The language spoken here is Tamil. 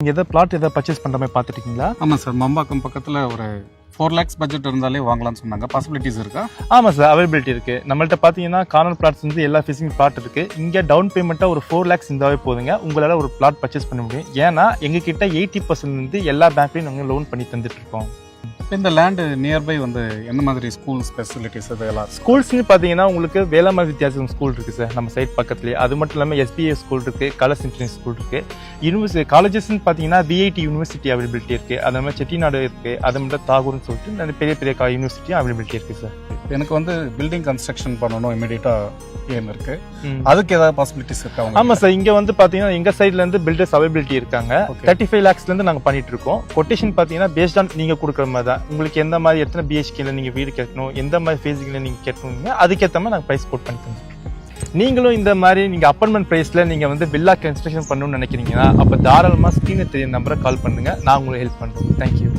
நீங்கள் எதாவது பிளாட் எதாவது பர்ச்சேஸ் பண்ணுற மாதிரி பார்த்துருக்கீங்களா? ஆமாம் சார், மம்பாக்கம் பக்கத்தில் ஒரு 4 lakhs பட்ஜெட் இருந்தாலே வாங்கலாம்னு சொன்னாங்க. பாசிபிலிட்டிஸ் இருக்கா? ஆமாம் சார், அவைலபிலிட்டி இருக்குது. நம்மள்ட்ட பார்த்தீங்கன்னா கார்னர் பிளாட்ஸ் வந்து எல்லா ஃபேஸிங் பிளாட் இருக்குது. இங்கே டவுன் பேமெண்ட்டாக ஒரு 4 lakhs இருந்தாவே போதுங்க, உங்களால் ஒரு பிளாட் பர்ச்சேஸ் பண்ண முடியும். ஏன்னா எங்ககிட்ட 80% வந்து எல்லா பேங்க்லையும் நாங்கள் லோன் பண்ணி தந்துட்டுருக்கோம். இந்த லேண்டு நியர்பை வந்து என்ன மாதிரி ஸ்கூல் ஃபெசிலிட்டிஸ் இதெல்லாம்? ஸ்கூல்ஸ்னு பார்த்தீங்கன்னா உங்களுக்கு வேளாண்மை வித்தியாசம் ஸ்கூல் இருக்குது சார் நம்ம சைட் பக்கத்துலேயே. அது மட்டும் இல்லாமல் SBA ஸ்கூல் இருக்குது, கலர்ஸ் இன்டர்நேஷனல் ஸ்கூல் இருக்குது. யூனிவர்சிட்டி காலேஜஸ்ன்னு பார்த்தீங்கன்னா VIT யூனிவர்சிட்டி அவைலபிலிட்டி இருக்குது. அது மாதிரி செட்டிநாடு இருக்குது, அது மட்டும் தாகூர்னு சொல்லிட்டு நிறைய பெரிய பெரிய யூனிவர்சிட்டியும் அவைலபிலிட்டி இருக்குது சார். எனக்கு வந்து பில்டிங் கன்ஸ்ட்ரக்ஷன் பண்ணணும் இமீடியட்டாக ஏம் இருக்குது. அதுக்கு ஏதாவது பாசிபிலிட்டிஸ் இருக்கா? ஆமாம் சார், இங்கே வந்து பார்த்தீங்கன்னா எங்கள் சைட்லேருந்து பில்டர்ஸ் அவைலபிலிட்டி இருக்காங்க. 35 lakhsலேருந்து நாங்கள் பண்ணிட்டு இருக்கோம். கொட்டேஷன் பார்த்தீங்கன்னா பேஸ்ட் ஆன் நீங்கள் கொடுக்குற மாதிரி தான். உங்களுக்கு எந்த மாதிரி எத்தனை BHKல நீங்கள் வீடு கட்டணும், எந்த மாதிரி ஃபேஸிங்கில் நீங்கள் கட்டணுங்க, அதுக்கேற்ற மாதிரி நாங்கள் ப்ரைஸ் கோட் பண்ணி தந்துருக்கோம். நீங்களும் இந்த மாதிரி நீங்கள் அப்பார்ட்மெண்ட் ப்ரைஸில் நீங்கள் வந்து வில்லா கன்ஸ்ட்ரக்ஷன் பண்ணணும்னு நினைக்கிறீங்கன்னா அப்போ தாராளமாக ஸ்க்ரீனில் தெரிய நம்பரை கால் பண்ணுங்கள், நான் உங்களுக்கு ஹெல்ப் பண்ணுறோம். தேங்க்யூ.